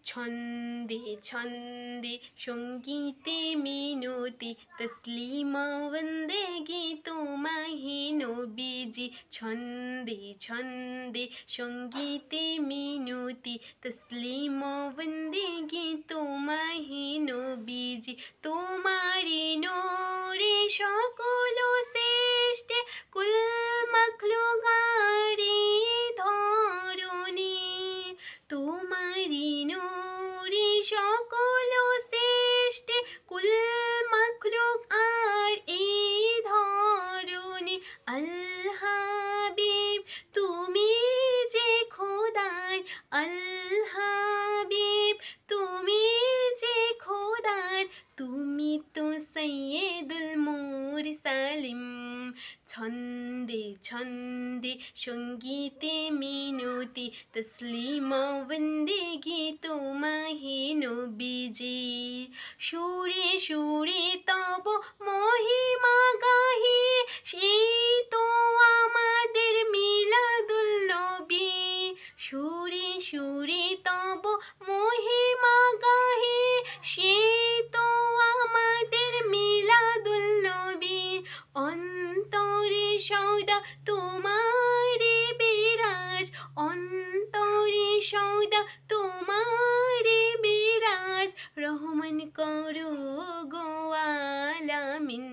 ছন্দে ছন্দে সঙ্গীতে মিনতি তসলিমা বন্দেগি তোমাহি নবীজি। ছন্দে ছন্দে সঙ্গীতে মিনতি তসলিমা বন্দেগি তোমাহি নবীজি। তোমারি নূরে সকল সৃষ্টি কুল মখলুকারি ধরণী। তোমারি নূরে সকল সৃষ্টি কুল মখলুক আর এই ধরণী। আল হাবিব তুমি যে খোদার, আল হাবিব তুমি যে খোদার, তুমি তো সৈয়দুল মুরসালিন। ছন্দে ছন্দে সঙ্গীতে মিনতি তসলিমা বন্দেগি তোমাহি নবীজি। সুরে সুরে তব মহিমা গাহি, সেই তো আমাদের মিলাদুল নবী। সুরে সুরে তব মহিমা গাহি, সেই তো আমাদের মিলাদুল নবী। অন্তরে সদা তোমারে বিরাজ, অন্তরে সদা তোমারে বিরাজ, রহমান করো গো আলামিন।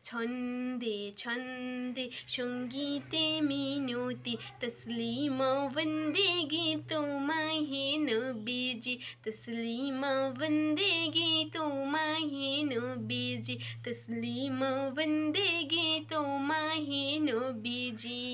ছন্দে ছন্দে সঙ্গীতে মিনতি তসলিমা বন্দেগি তোমাহি নবীজি। তসলিমা বন্দেগি তোমাহি নবীজি। তসলিমা বন্দেগি তোমাহি নবীজি।